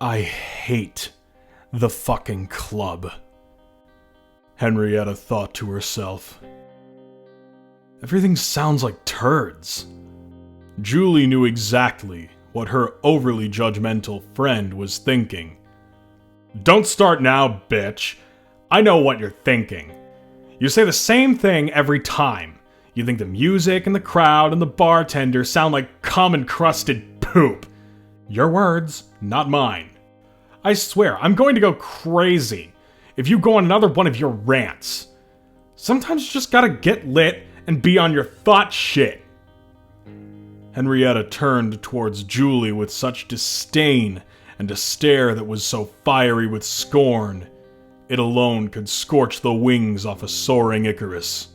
I hate the fucking club, Henrietta thought to herself. Everything sounds like turds. Julie knew exactly what her overly judgmental friend was thinking. Don't start now, bitch. I know what you're thinking. You say the same thing every time. You think the music and the crowd and the bartender sound like cum-encrusted poop. Your words, not mine. I swear, I'm going to go crazy if you go on another one of your rants. Sometimes you just gotta get lit and be on your thought shit. Henrietta turned towards Julie with such disdain and a stare that was so fiery with scorn, it alone could scorch the wings off a soaring Icarus.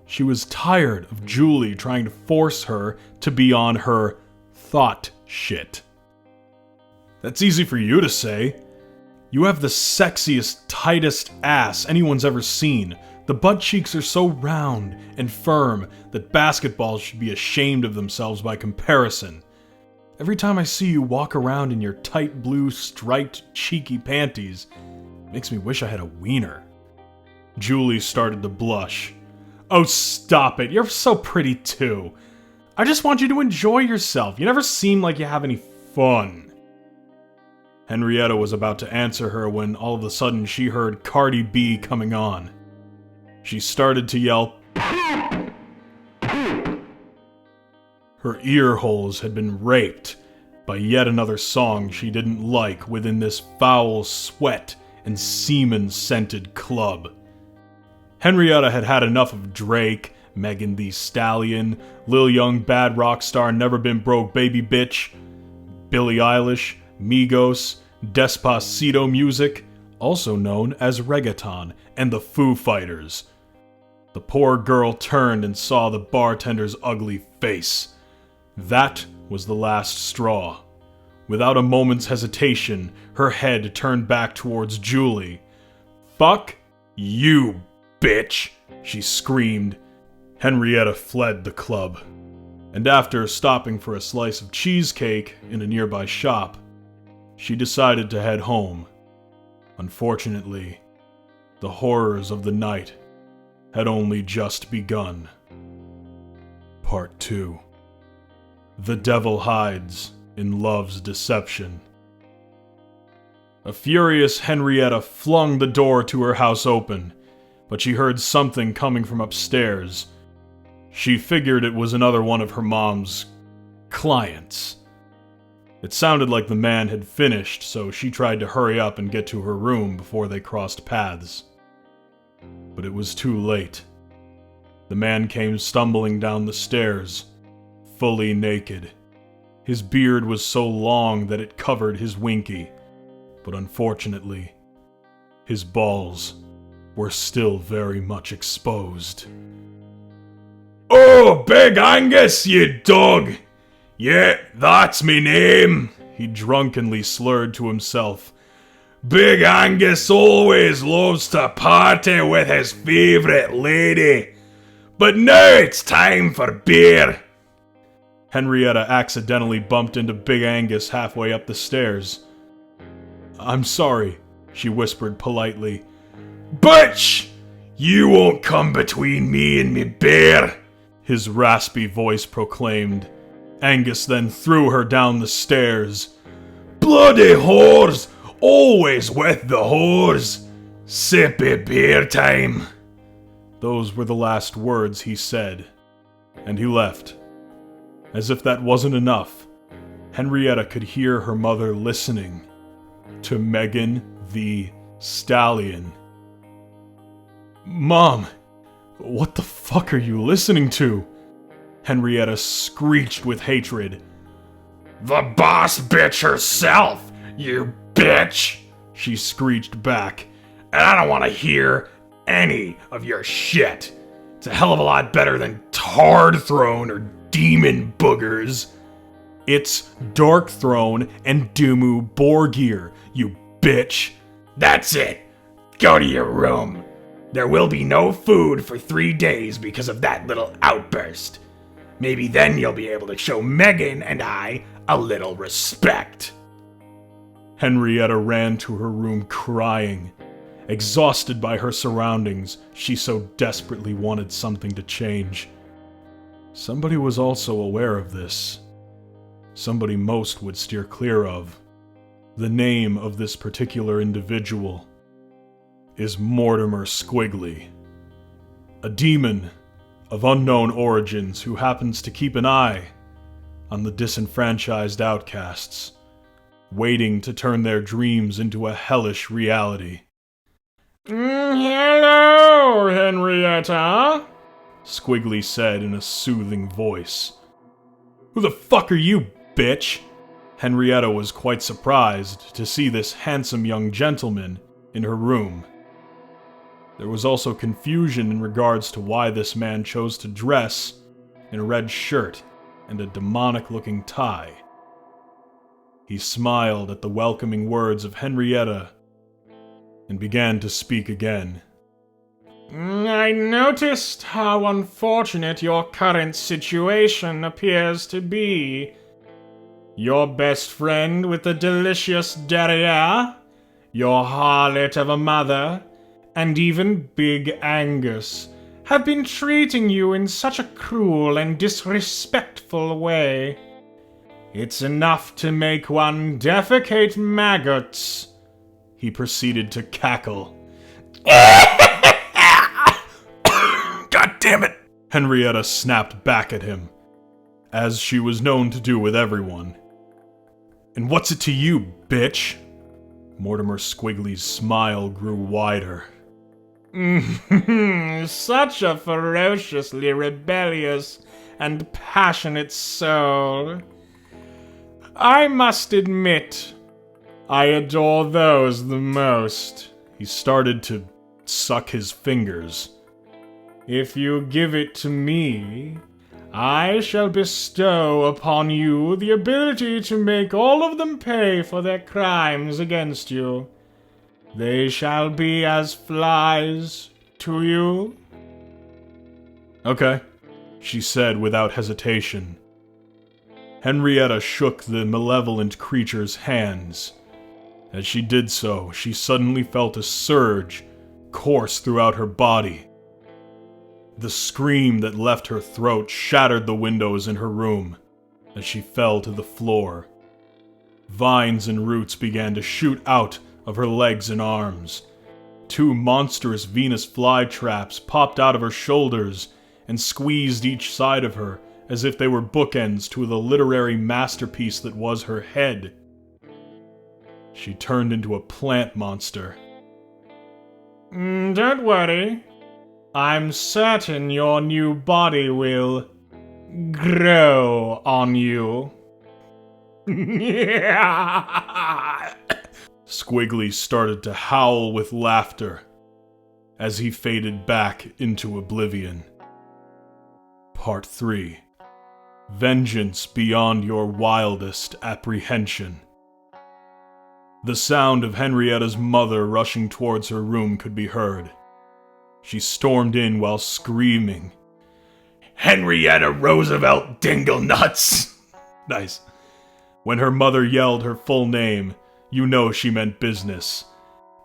She was tired of Julie trying to force her to be on her thought shit. That's easy for you to say. You have the sexiest, tightest ass anyone's ever seen. The butt cheeks are so round and firm that basketballs should be ashamed of themselves by comparison. Every time I see you walk around in your tight blue striped cheeky panties, it makes me wish I had a wiener. Julie started to blush. Oh, stop it. You're so pretty too. I just want you to enjoy yourself. You never seem like you have any fun. Henrietta was about to answer her when all of a sudden she heard Cardi B coming on. She started to yell, her ear holes had been raped by yet another song she didn't like within this foul sweat and semen-scented club. Henrietta had had enough of Drake, Megan Thee Stallion, Lil Young Bad Rock Star Never Been Broke Baby Bitch, Billie Eilish, Migos, Despacito music, also known as reggaeton, and the Foo Fighters. The poor girl turned and saw the bartender's ugly face. That was the last straw. Without a moment's hesitation, her head turned back towards Julie. "Fuck you, bitch!" she screamed. Henrietta fled the club, and after stopping for a slice of cheesecake in a nearby shop, she decided to head home. Unfortunately, the horrors of the night had only just begun. Part 2. The Devil Hides in Love's Deception. A furious Henrietta flung the door to her house open, but she heard something coming from upstairs. She figured it was another one of her mom's clients. It sounded like the man had finished, so she tried to hurry up and get to her room before they crossed paths. But it was too late. The man came stumbling down the stairs, fully naked. His beard was so long that it covered his winky, but unfortunately, his balls were still very much exposed. "Oh, Big Angus, you dog! Yeah, that's me name," he drunkenly slurred to himself. "Big Angus always loves to party with his favourite lady. But now it's time for beer." Henrietta accidentally bumped into Big Angus halfway up the stairs. "I'm sorry," she whispered politely. "Butch! You won't come between me and me beer," his raspy voice proclaimed. Angus then threw her down the stairs. "Bloody whores! Always with the whores! Sippy beer time!" Those were the last words he said, and he left. As if that wasn't enough, Henrietta could hear her mother listening to Megan Thee Stallion. "Mom, what the fuck are you listening to?" Henrietta screeched with hatred. "The boss bitch herself, you bitch!" she screeched back. "And I don't want to hear any of your shit. It's a hell of a lot better than Tard Throne or Demon Boogers. It's Dark Throne and Dumu Borgir, you bitch. That's it. Go to your room. There will be no food for 3 days because of that little outburst. Maybe then you'll be able to show Megan and I a little respect." Henrietta ran to her room crying. Exhausted by her surroundings, she so desperately wanted something to change. Somebody was also aware of this. Somebody most would steer clear of. The name of this particular individual is Mortimer Squiggly, a demon of unknown origins who happens to keep an eye on the disenfranchised outcasts, waiting to turn their dreams into a hellish reality. Hello, Henrietta, Squiggly said in a soothing voice. Who the fuck are you, bitch? Henrietta was quite surprised to see this handsome young gentleman in her room. There was also confusion in regards to why this man chose to dress in a red shirt and a demonic-looking tie. He smiled at the welcoming words of Henrietta and began to speak again. I noticed how unfortunate your current situation appears to be. Your best friend with the delicious derriere, your harlot of a mother, and even Big Angus have been treating you in such a cruel and disrespectful way. It's enough to make one defecate maggots. He proceeded to cackle. God damn it! Henrietta snapped back at him, as she was known to do with everyone. And what's it to you, bitch? Mortimer Squiggly's smile grew wider. Such a ferociously rebellious and passionate soul. I must admit, I adore those the most. He started to suck his fingers. If you give it to me, I shall bestow upon you the ability to make all of them pay for their crimes against you. They shall be as flies to you. Okay, she said without hesitation. Henrietta shook the malevolent creature's hands. As she did so, she suddenly felt a surge course throughout her body. The scream that left her throat shattered the windows in her room as she fell to the floor. Vines and roots began to shoot out of her legs and arms. Two monstrous Venus flytraps popped out of her shoulders and squeezed each side of her as if they were bookends to the literary masterpiece that was her head. She turned into a plant monster. Don't worry. I'm certain your new body will grow on you. Squiggly started to howl with laughter as he faded back into oblivion. Part 3. Vengeance beyond your wildest apprehension. The sound of Henrietta's mother rushing towards her room could be heard. She stormed in while screaming, "Henrietta Roosevelt Dinglenuts!" Nice. When her mother yelled her full name, you know she meant business.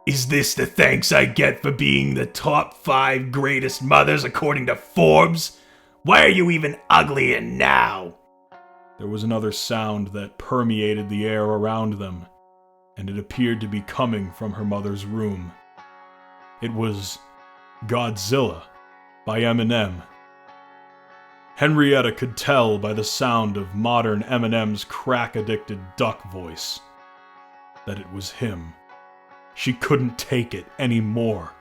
"Is this the thanks I get for being the top 5 greatest mothers according to Forbes? Why are you even uglier now?" There was another sound that permeated the air around them, and it appeared to be coming from her mother's room. It was Godzilla by Eminem. Henrietta could tell by the sound of modern Eminem's crack-addicted duck voice that it was him. She couldn't take it anymore.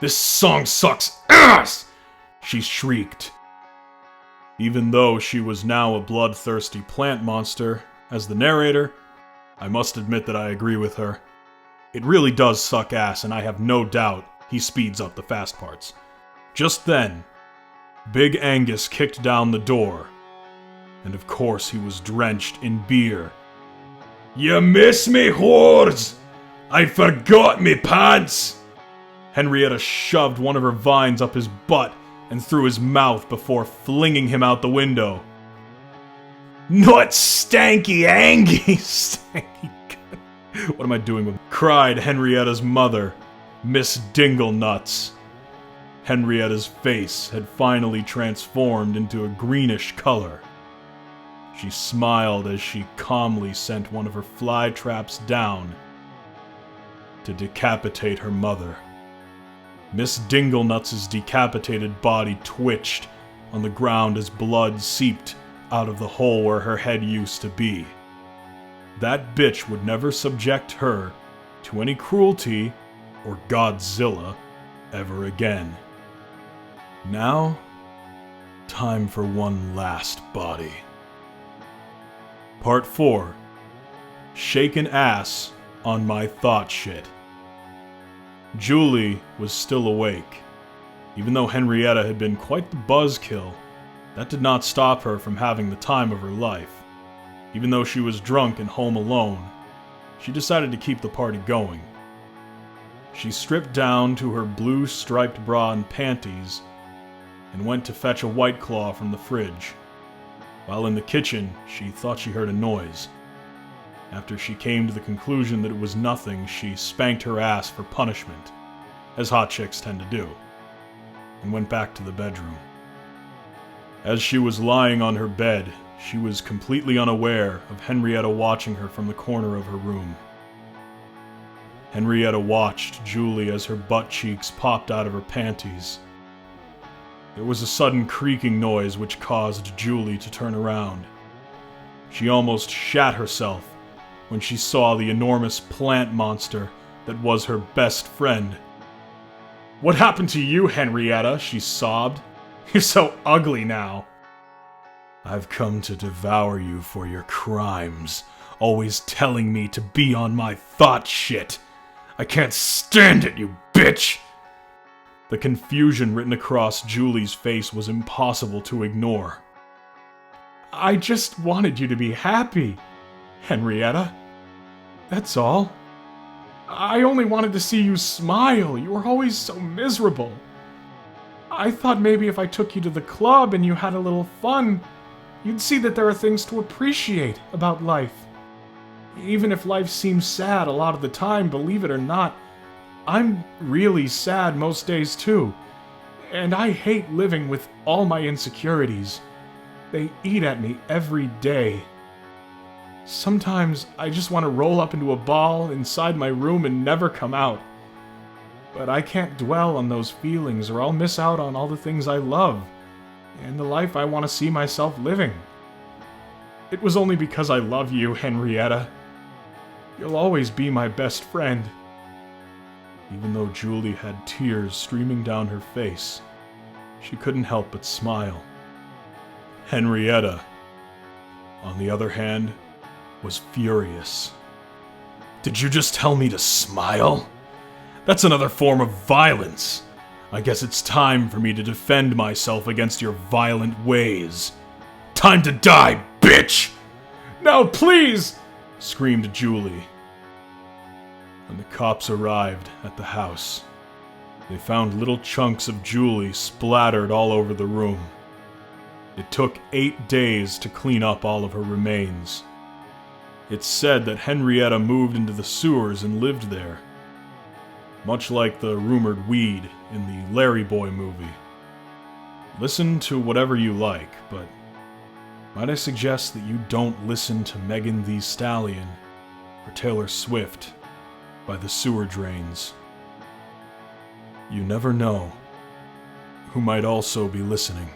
"This song sucks ass!" she shrieked. Even though she was now a bloodthirsty plant monster, as the narrator, I must admit that I agree with her. It really does suck ass, and I have no doubt he speeds up the fast parts. Just then, Big Angus kicked down the door, and of course he was drenched in beer. "You miss me, whores! I forgot me pants!" Henrietta shoved one of her vines up his butt and through his mouth before flinging him out the window. "Not stanky Angie!" Stanky. What am I doing with... cried Henrietta's mother, Miss Dinglenuts. Henrietta's face had finally transformed into a greenish color. She smiled as she calmly sent one of her fly traps down to decapitate her mother. Miss Dinglenuts' decapitated body twitched on the ground as blood seeped out of the hole where her head used to be. That bitch would never subject her to any cruelty or Godzilla ever again. Now, time for one last body. Part 4. Shaken ass on my thought shit. Julie was still awake. Even though Henrietta had been quite the buzzkill, that did not stop her from having the time of her life. Even though she was drunk and home alone, she decided to keep the party going. She stripped down to her blue striped bra and panties and went to fetch a White Claw from the fridge. While in the kitchen, she thought she heard a noise. After she came to the conclusion that it was nothing, she spanked her ass for punishment, as hot chicks tend to do, and went back to the bedroom. As she was lying on her bed, she was completely unaware of Henrietta watching her from the corner of her room. Henrietta watched Julie as her butt cheeks popped out of her panties. There was a sudden creaking noise which caused Julie to turn around. She almost shat herself when she saw the enormous plant monster that was her best friend. "What happened to you, Henrietta?" she sobbed. "You're so ugly now." "I've come to devour you for your crimes, always telling me to be on my thought shit. I can't stand it, you bitch!" The confusion written across Julie's face was impossible to ignore. "I just wanted you to be happy, Henrietta. That's all. I only wanted to see you smile. You were always so miserable. I thought maybe if I took you to the club and you had a little fun, you'd see that there are things to appreciate about life. Even if life seems sad a lot of the time, believe it or not, I'm really sad most days too. And I hate living with all my insecurities. They eat at me every day. Sometimes I just want to roll up into a ball inside my room and never come out. But I can't dwell on those feelings or I'll miss out on all the things I love and the life I want to see myself living. It was only because I love you, Henrietta. You'll always be my best friend." Even though Julie had tears streaming down her face, she couldn't help but smile. Henrietta, on the other hand, was furious. "Did you just tell me to smile? That's another form of violence. I guess it's time for me to defend myself against your violent ways. Time to die, bitch!" "No, please!" screamed Julie. When the cops arrived at the house, they found little chunks of Julie splattered all over the room. It took 8 days to clean up all of her remains. It's said that Henrietta moved into the sewers and lived there, much like the rumored weed in the Larry Boy movie. Listen to whatever you like, but might I suggest that you don't listen to Megan Thee Stallion or Taylor Swift by the sewer drains. You never know who might also be listening.